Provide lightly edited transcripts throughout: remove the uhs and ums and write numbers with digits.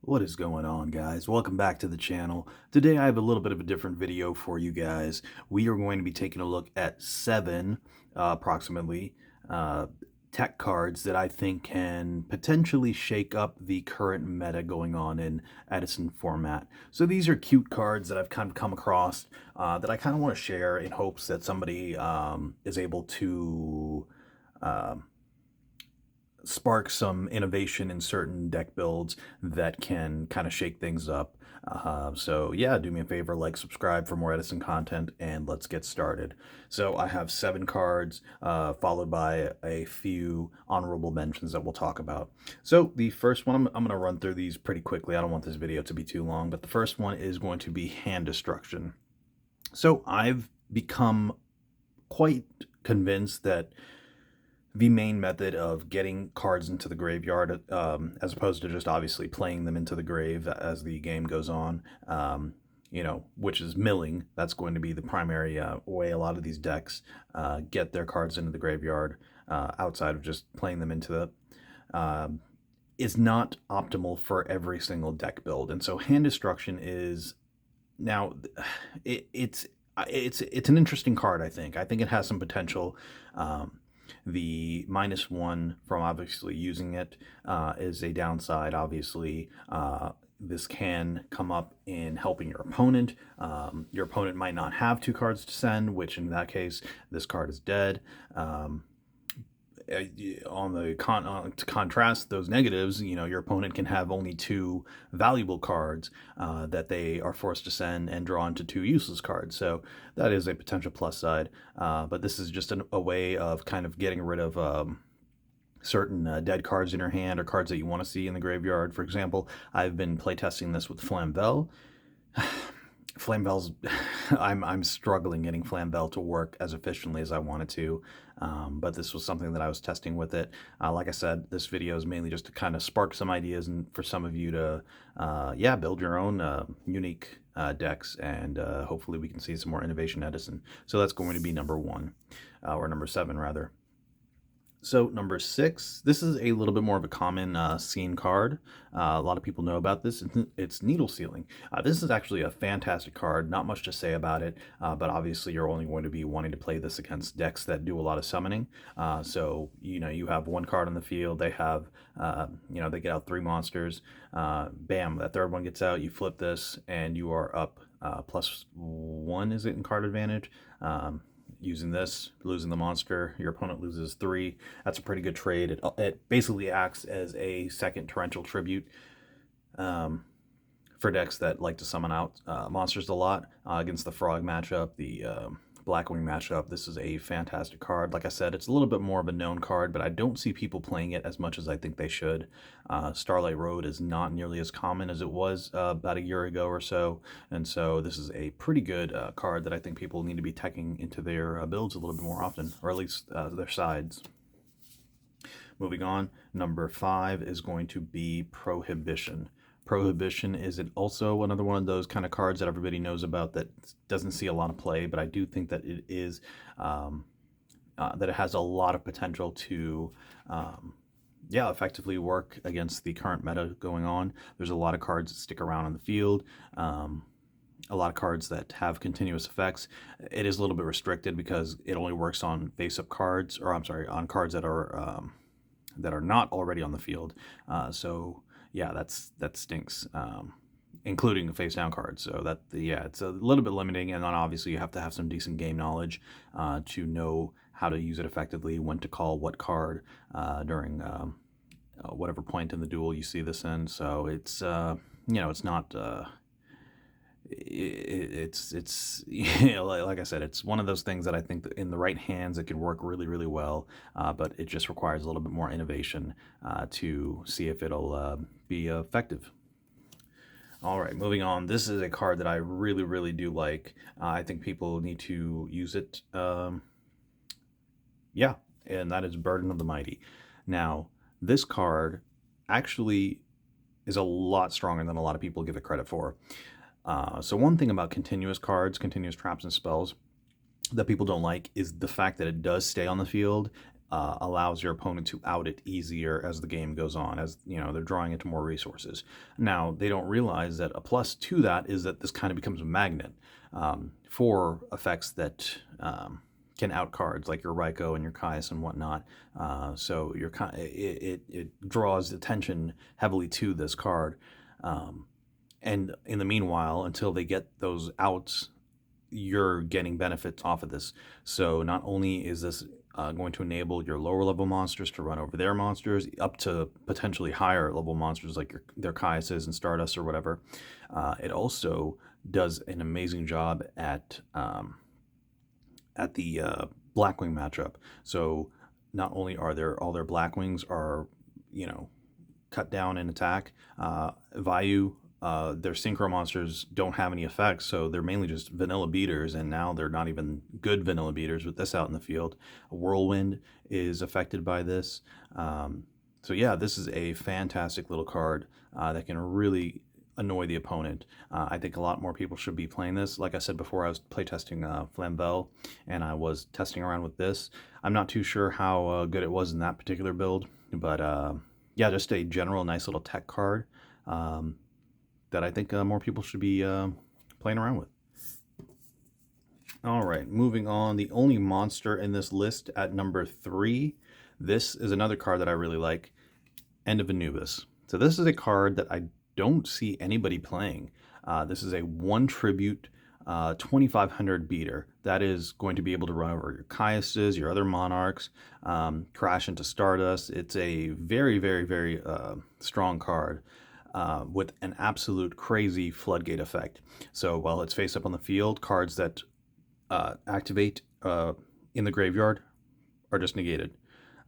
What is going on, guys? Welcome back to the channel. Today I have a little bit of a different video for you guys. We are going to be taking a look at seven, approximately, uh, tech cards that I think can potentially shake up the current meta going on in Edison format. So these are cute cards that I've kind of come across that I kind of want to share in hopes that somebody is able to spark some innovation in certain deck builds that can kind of shake things up. So yeah, do me a favor, like, subscribe for more Edison content, and let's get started. So I have seven cards, followed by a few honorable mentions that we'll talk about. So the first one, I'm going to run through these pretty quickly. I don't want this video to be too long, but the first one is going to be hand destruction. So I've become quite convinced that the main method of getting cards into the graveyard, as opposed to just obviously playing them into the grave as the game goes on, which is milling. That's going to be the primary way a lot of these decks get their cards into the graveyard, outside of just playing them into the... is not optimal for every single deck build. And so hand destruction is... Now, it's an interesting card, I think. I think it has some potential. The -1 from obviously using it is a downside. Obviously, this can come up in helping your opponent. Your opponent might not have two cards to send, which in that case, this card is dead. To contrast those negatives, your opponent can have only two valuable cards that they are forced to send and draw into two useless cards. So that is a potential plus side. But this is just a way of kind of getting rid of certain dead cards in your hand, or cards that you want to see in the graveyard. For example, I've been playtesting this with Flamvel. Flamvel's I'm struggling getting Flamvel to work as efficiently as I wanted to, but this was something that I was testing with it. Like I said, this video is mainly just to kind of spark some ideas and for some of you to build your own unique decks, and hopefully we can see some more innovation Edison. So that's going to be number 1, or number 7 rather. So number 6, this is a little bit more of a common scene card. A lot of people know about this. It's Needle Sealing. This is actually a fantastic card. Not much to say about it, but obviously you're only going to be wanting to play this against decks that do a lot of summoning. So you have one card on the field. They have they get out 3 monsters. Bam, that third one gets out. You flip this, and you are up +1. Is it in card advantage? Using this, losing the monster, your opponent loses 3. That's a pretty good trade. It basically acts as a second torrential tribute for decks that like to summon out monsters a lot. Against the frog matchup, the Blackwing matchup, this is a fantastic card. Like I said, it's a little bit more of a known card, but I don't see people playing it as much as I think they should. Starlight Road is not nearly as common as it was about a year ago or so, and so this is a pretty good card that I think people need to be teching into their builds a little bit more often, or at least their sides. Moving on, number 5 is going to be Prohibition. Prohibition is also another one of those kind of cards that everybody knows about that doesn't see a lot of play, but I do think that it is that it has a lot of potential to effectively work against the current meta going on. There's a lot of cards that stick around on the field. A lot of cards that have continuous effects. It is a little bit restricted because it only works on face-up cards, or I'm sorry, on cards that are not already on the field. So yeah, that stinks, including the face down cards. So it's a little bit limiting, and then obviously you have to have some decent game knowledge to know how to use it effectively, when to call what card during whatever point in the duel you see this in. So it's it's not. It's like I said, it's one of those things that I think that in the right hands it can work really, really well, but it just requires a little bit more innovation to see if it'll be effective. All right, moving on. This is a card that I really, really do like. I think people need to use it. And that is Burden of the Mighty. Now, this card actually is a lot stronger than a lot of people give it credit for. So one thing about continuous cards, continuous traps and spells that people don't like is the fact that it does stay on the field allows your opponent to out it easier as the game goes on, as you know they're drawing into more resources. Now they don't realize that a plus to that is that this kind of becomes a magnet for effects that can out cards like your Raikou and your Caius and whatnot. So it draws attention heavily to this card. And in the meanwhile, until they get those outs, you're getting benefits off of this. So not only is this going to enable your lower level monsters to run over their monsters, up to potentially higher level monsters like their Caiuses and Stardust or whatever, it also does an amazing job at the Blackwing matchup. So not only are all their Blackwings are, you know, cut down in attack, Vayu, their synchro monsters don't have any effects, so they're mainly just vanilla beaters, and now they're not even good vanilla beaters with this out in the field. Whirlwind is affected by this. So yeah, this is a fantastic little card that can really annoy the opponent. I think a lot more people should be playing this. Like I said before, I was playtesting Flamvel, and I was testing around with this. I'm not too sure how good it was in that particular build, but yeah, just a general nice little tech card that I think more people should be playing around with. All right, moving on. The only monster in this list at number 3. This is another card that I really like, End of Anubis. So this is a card that I don't see anybody playing. This is a 1 tribute 2500 beater that is going to be able to run over your Caiuses, your other monarchs, crash into Stardust. It's a very, very, very strong card with an absolute crazy floodgate effect. So while it's face up on the field, cards that activate in the graveyard are just negated.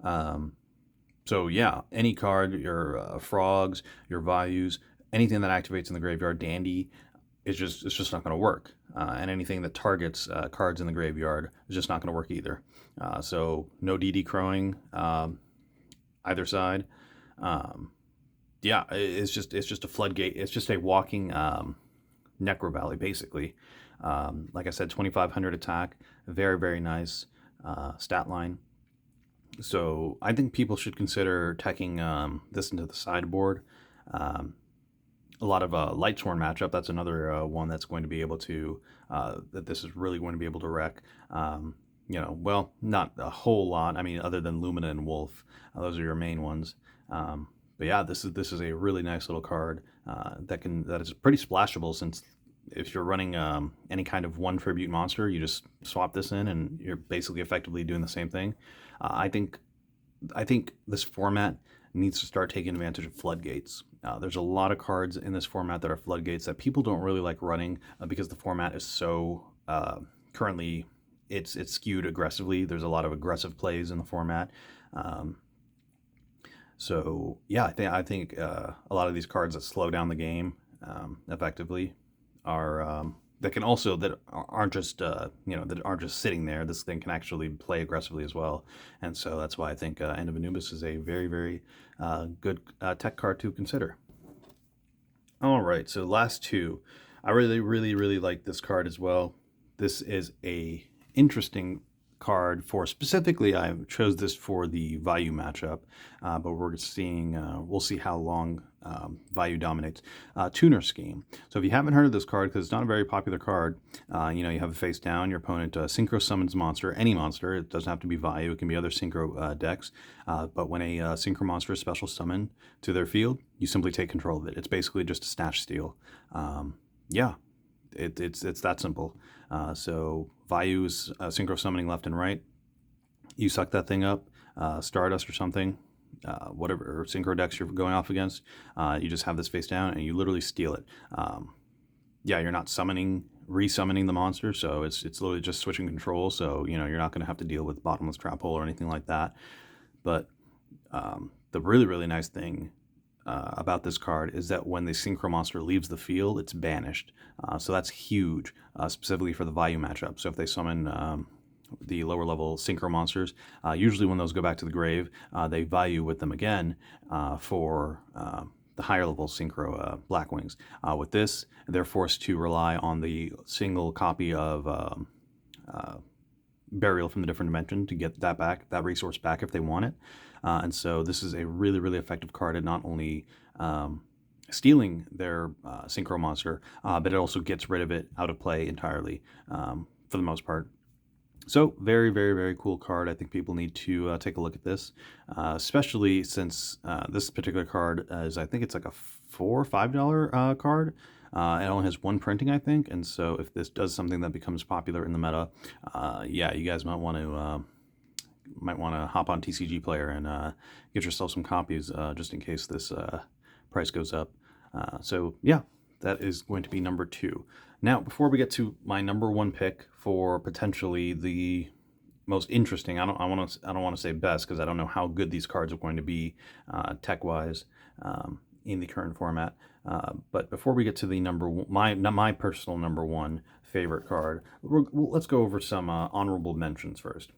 So yeah, any card, your frogs, your Vayus, anything that activates in the graveyard, Dandy, it's just not going to work. And anything that targets cards in the graveyard is just not going to work either. So no DD crowing either side. Yeah, it's just a floodgate. It's just a walking Necro Valley basically. Like I said, 2500 attack, very, very nice stat line. So I think people should consider teching this into the sideboard. A lot of Lightsworn matchup, that's another one that's going to be able to, that this is really going to be able to wreck. You know, well, not a whole lot. I mean, other than Lumina and Wolf, those are your main ones. But yeah, this is a really nice little card that is pretty splashable, since if you're running any kind of 1 tribute monster, you just swap this in and you're basically effectively doing the same thing. I think this format needs to start taking advantage of floodgates. There's a lot of cards in this format that are floodgates that people don't really like running because the format is so currently it's skewed aggressively. There's a lot of aggressive plays in the format. So yeah, I think a lot of these cards that slow down the game effectively are that aren't just that aren't just sitting there. This thing can actually play aggressively as well, and so that's why I think End of Anubis is a very, very good tech card to consider. All right, so last 2, I really, really, really like this card as well. This is a interesting card for, specifically I chose this for the Vayu matchup, but we'll see how long Vayu dominates. Tuner Scheme. So if you haven't heard of this card, because it's not a very popular card, you have a face down, your opponent synchro summons monster, any monster, it doesn't have to be Vayu, it can be other synchro decks, but when a synchro monster is special summoned to their field, you simply take control of it. It's basically just a Snatch Steel. Yeah, it's that simple. So Vayu is synchro summoning left and right. You suck that thing up, Stardust or something, whatever synchro decks you're going off against. You just have this face down and you literally steal it. Yeah, you're not resummoning the monster, so it's literally just switching control. So you're not going to have to deal with bottomless trap hole or anything like that. But the really, really nice thing about this card is that when the synchro monster leaves the field, it's banished. So that's huge, specifically for the Vayu matchup. So if they summon the lower level synchro monsters, usually when those go back to the grave, they Vayu with them again for the higher level synchro Blackwings. With this, they're forced to rely on the single copy of burial from the different dimension to get that back, that resource back if they want it. And so this is a really, really effective card at not only stealing their synchro monster, but it also gets rid of it out of play entirely for the most part. So very, very, very cool card. I think people need to take a look at this, especially since this particular card is, I think it's like a $4 or $5 card. It only has one printing, I think, and so if this does something that becomes popular in the meta, yeah, you guys might want to hop on TCG Player and get yourself some copies just in case this price goes up. So yeah, that is going to be number 2. Now, before we get to my number 1 pick for potentially the most interesting, I don't want to say best because I don't know how good these cards are going to be tech-wise in the current format. But before we get to the my personal number 1 favorite card, let's go over some honorable mentions first.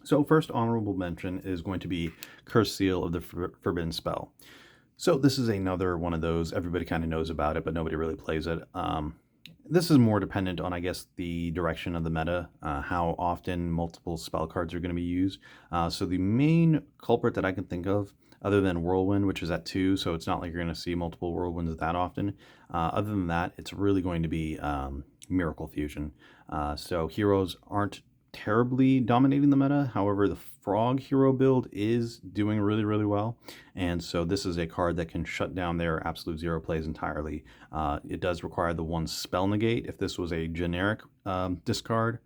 So first honorable mention is going to be Cursed Seal of the Forbidden Spell. So this is another one of those, everybody kind of knows about it, but nobody really plays it. This is more dependent on, I guess, the direction of the meta, how often multiple spell cards are going to be used. So the main culprit that I can think of, other than Whirlwind, which is at 2, so it's not like you're going to see multiple Whirlwinds that often. Other than that, it's really going to be Miracle Fusion. So heroes aren't terribly dominating the meta. However, the Frog hero build is doing really, really well. And so this is a card that can shut down their absolute 0 plays entirely. It does require the 1 spell negate. If this was a generic discard,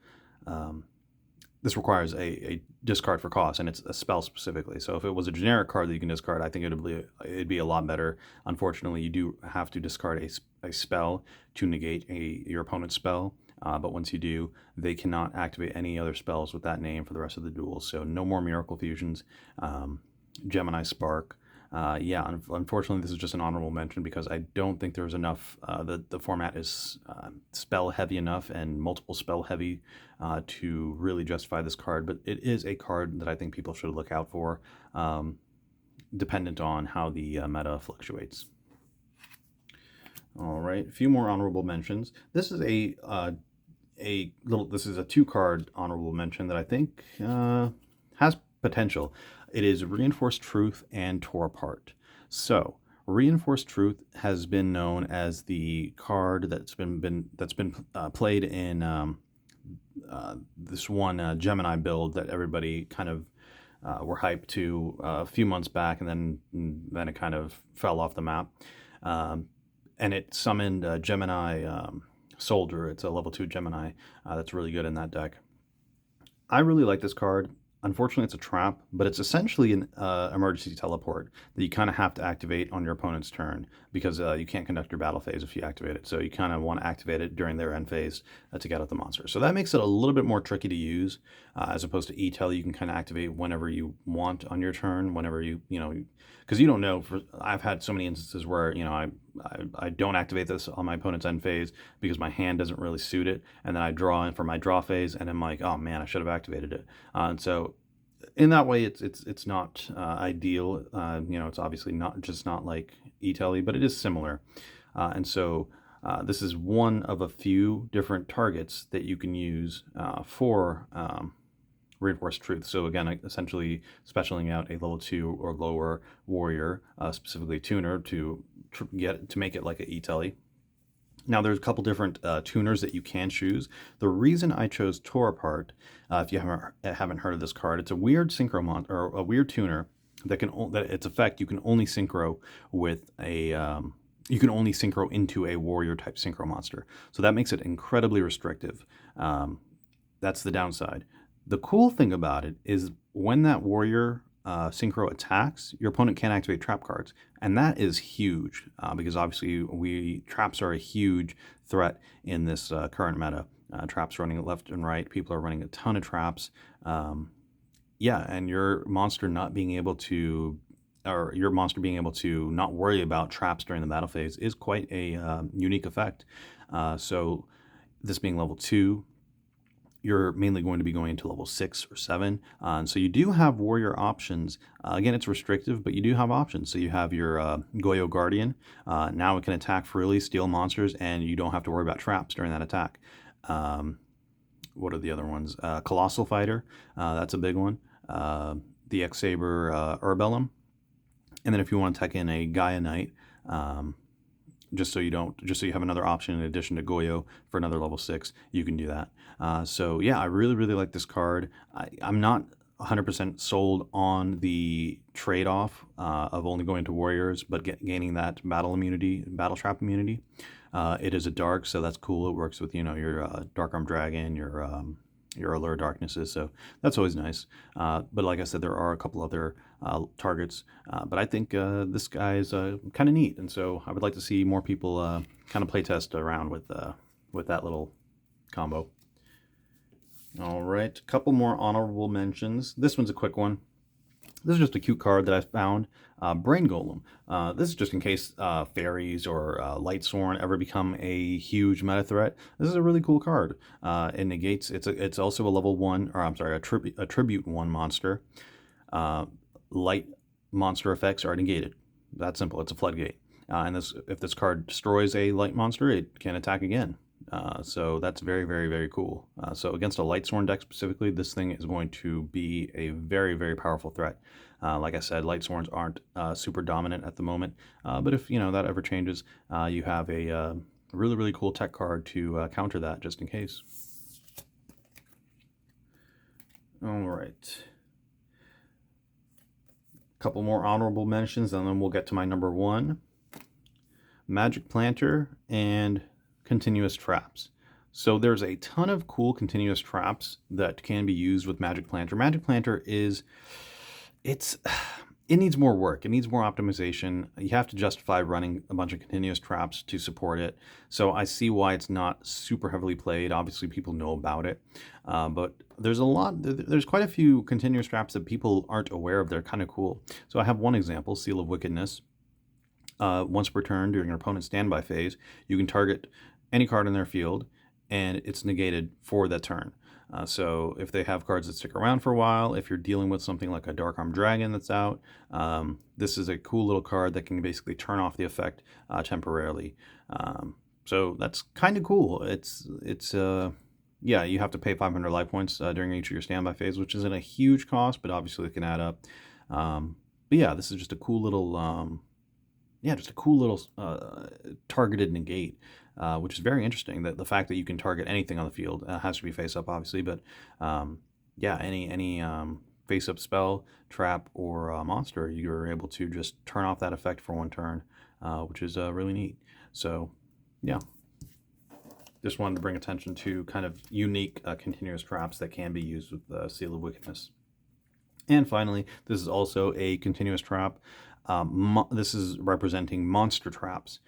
this requires a discard for cost, and it's a spell specifically. So if it was a generic card that you can discard, I think it'd be a lot better. Unfortunately, you do have to discard a spell to negate your opponent's spell. But once you do, they cannot activate any other spells with that name for the rest of the duel. So no more Miracle Fusions, Gemini Spark. Yeah, unfortunately, this is just an honorable mention because I don't think there's enough. The format is spell heavy enough and multiple spell heavy to really justify this card. But it is a card that I think people should look out for, dependent on how the meta fluctuates. All right, a few more honorable mentions. This is this is a 2-card honorable mention that I think has potential. It is Reinforced Truth and Tore Apart. So Reinforced Truth has been known as the card that's been played in this one Gemini build that everybody kind of were hyped to a few months back, and then it kind of fell off the map. And it summoned Gemini Soldier. It's a level 2 Gemini that's really good in that deck. I really like this card. Unfortunately, it's a trap, but it's essentially an emergency teleport that you kind of have to activate on your opponent's turn because you can't conduct your battle phase if you activate it. So you kind of want to activate it during their end phase to get out the monster. So that makes it a little bit more tricky to use as opposed to E-Tele. You can kind of activate whenever you want on your turn, whenever because you don't know. I've had so many instances where I don't activate this on my opponent's end phase because my hand doesn't really suit it, and then I draw in for my draw phase, and I'm like, oh man, I should have activated it. And so in that way, it's not ideal. It's obviously not like E-Tele, but it is similar. And so this is one of a few different targets that you can use for Reinforced Truth. So again, essentially specialing out a level 2 or lower warrior, specifically tuner, to make it like an E-Tele. Now, there's a couple different tuners that you can choose. The reason I chose Tore Apart, if you haven't heard of this card, it's a weird synchro or a weird tuner that its effect you can only synchro with you can only synchro into a warrior type synchro monster. So that makes it incredibly restrictive. That's the downside. The cool thing about it is when that warrior synchro attacks, your opponent can't activate trap cards, and that is huge because obviously traps are a huge threat in this current meta. Traps running left and right, people are running a ton of traps. Yeah, and your monster being able to not worry about traps during the battle phase is quite a unique effect. So this being level 2, you're mainly going to be going to level 6 or 7. So you do have warrior options. Again, it's restrictive, but you do have options. So you have your Yugioh Guardian. Now it can attack freely, steal monsters, and you don't have to worry about traps during that attack. What are the other ones? Colossal Fighter, that's a big one. The X-Saber Urbellum. And then if you want to tech in a Gaia Knight, just so you have another option in addition to Goyo for another level 6, you can do that. So yeah, I really, really like this card. I'm not 100% sold on the trade-off of only going to warriors, but gaining that battle trap immunity. It is a dark, so that's cool. It works with, your Dark Arm Dragon, your Allure Darknesses, so that's always nice. But like I said, there are a couple other targets, but I think this guy is kind of neat, and so I would like to see more people kind of playtest around with that little combo. All right, a couple more honorable mentions. This one's a quick one. This is just a cute card that I found, Brain Golem. This is just in case fairies or Lightsworn ever become a huge meta threat. This is a really cool card. It negates. It's also a level 1, or I'm sorry, a tribute 1 monster. Light monster effects are negated. That's simple. It's a floodgate. And if this card destroys a light monster, it can attack again. So that's very, very, very cool. So against a Lightsworn deck specifically, this thing is going to be a very, very powerful threat. Like I said, Lightsworns aren't super dominant at the moment, but if that ever changes, you have a really, really cool tech card to counter that just in case. All right. Couple more honorable mentions, and then we'll get to my number 1. Magic Planter and Continuous Traps. So there's a ton of cool continuous traps that can be used with Magic Planter. Magic Planter it needs more work. It needs more optimization. You have to justify running a bunch of continuous traps to support it. So I see why it's not super heavily played. Obviously, people know about it, but there's quite a few continuous traps that people aren't aware of. They're kind of cool. So I have one example, Seal of Wickedness. Once per turn during your opponent's standby phase, you can target any card in their field, and it's negated for that turn. So if they have cards that stick around for a while, if you're dealing with something like a Dark Arm Dragon that's out, this is a cool little card that can basically turn off the effect temporarily. So that's kind of cool. Yeah, you have to pay 500 life points during each of your standby phase, which isn't a huge cost, but obviously it can add up. But yeah, this is just a cool little targeted negate, which is very interesting. That the fact that you can target anything on the field, has to be face up, obviously, but yeah, any face up spell, trap, or monster, you're able to just turn off that effect for 1 turn, which is really neat. So yeah, just wanted to bring attention to kind of unique continuous traps that can be used with the Seal of Wickedness. And finally, this is also a continuous trap. This is representing monster traps.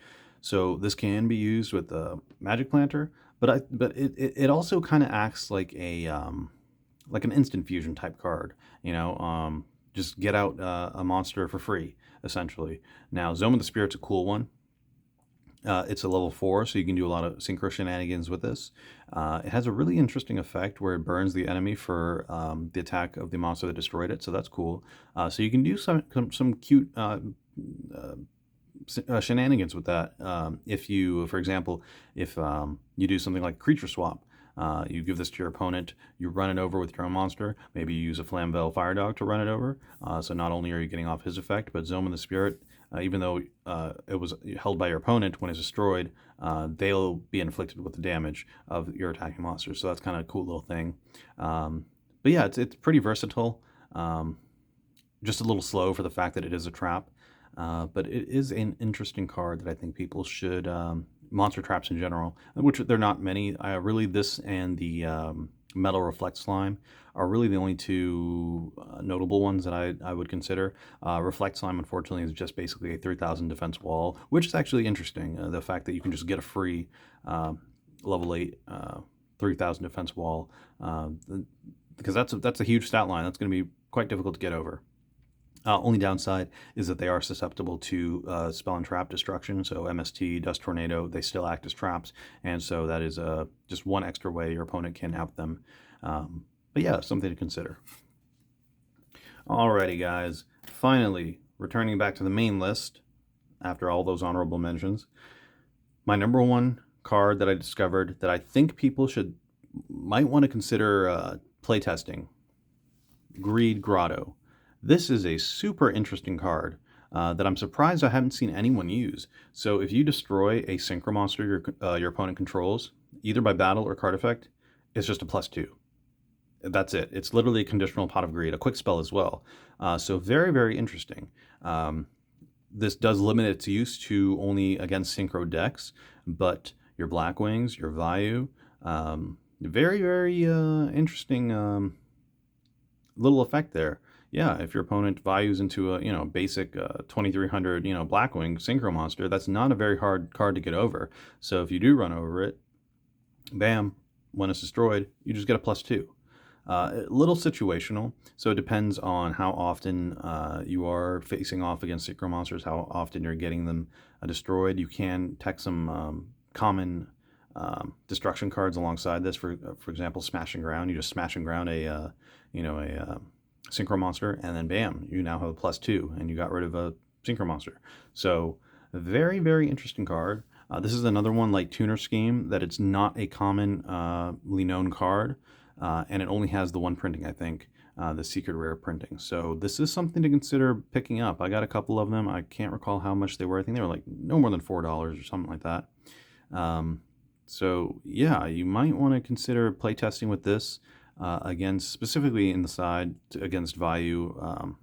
So this can be used with the Magic Planter, but it also kind of acts like an instant fusion type card. Just get out a monster for free, essentially. Now, Zone of the Spirit's a cool one. It's a level 4, so you can do a lot of synchro shenanigans with this. It has a really interesting effect where it burns the enemy for the attack of the monster that destroyed it, so that's cool. So you can do some cute shenanigans with that. If you, for example, if you do something like creature swap, you give this to your opponent, you run it over with your own monster, maybe you use a Flamvel Fire Dog to run it over, so not only are you getting off his effect, but Zone of the Spirit, even though it was held by your opponent, when it's destroyed, they'll be inflicted with the damage of your attacking monster. So that's kind of a cool little thing. But yeah, it's pretty versatile. Just a little slow for the fact that it is a trap. But it is an interesting card that I think people should, monster traps in general, which they're not many. Really, this and the Metal Reflect Slime are really the only 2 notable ones that I would consider. Reflect Slime, unfortunately, is just basically a 3,000 defense wall, which is actually interesting. The fact that you can just get a free level 8 3,000 defense wall, because that's a huge stat line. That's going to be quite difficult to get over. Only downside is that they are susceptible to spell and trap destruction. So MST, Dust Tornado, they still act as traps. And so that is just one extra way your opponent can out them. But yeah, something to consider. Alrighty, guys. Finally, returning back to the main list after all those honorable mentions. My number 1 card that I discovered that I think people should might want to consider playtesting Greed Grotto. This is a super interesting card that I'm surprised I haven't seen anyone use. So if you destroy a synchro monster your opponent controls, either by battle or card effect, it's just a +2. That's it. It's literally a conditional Pot of Greed, a quick spell as well. So very, very interesting. This does limit its use to only against synchro decks, but your Blackwings, your Vayu, very, very interesting little effect there. Yeah, if your opponent values into a basic 2300 Blackwing synchro monster, that's not a very hard card to get over. So if you do run over it, bam, when it's destroyed, you just get a +2. A little situational, so it depends on how often you are facing off against synchro monsters, how often you're getting them destroyed. You can tech some common destruction cards alongside this. For example, Smashing Ground. You just smash and ground a synchro monster, and then bam, you now have a +2, and you got rid of a synchro monster. So very, very interesting card. This is another one like Tuner Scheme that it's not a commonly known card, and it only has the one printing, I think, the secret rare printing. So this is something to consider picking up. I got a couple of them. I can't recall how much they were. I think they were like no more than $4 or something like that. So yeah, you might want to consider playtesting with this against, specifically in the side against Vayu,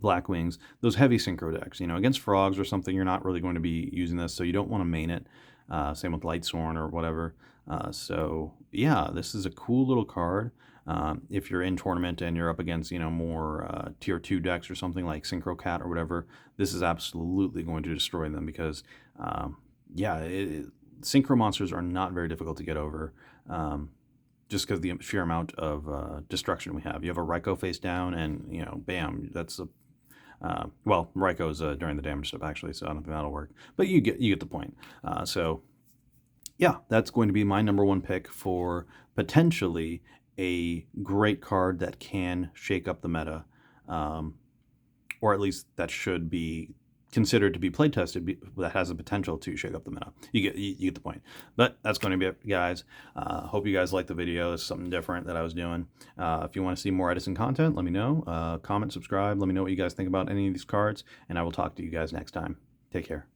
Blackwings, those heavy synchro decks. Against Frogs or something, you're not really going to be using this, so you don't want to main it. Same with Lightsworn or whatever. So yeah, this is a cool little card. If you're in tournament and you're up against more tier 2 decks or something like Synchro Cat or whatever, this is absolutely going to destroy them because yeah, synchro monsters are not very difficult to get over. Just because the sheer amount of destruction we have. You have a Raikou face down, and bam, that's a well, Raikou is during the damage step actually, so I don't think that'll work. But you get the point. So yeah, that's going to be my number one pick for potentially a great card that can shake up the meta, or at least that should be considered to be play tested, that has the potential to shake up the meta. You get the point. But that's going to be it, guys. Hope you guys liked the video. It's something different that I was doing. If you want to see more Edison content, let me know. Comment, subscribe. Let me know what you guys think about any of these cards, and I will talk to you guys next time. Take care.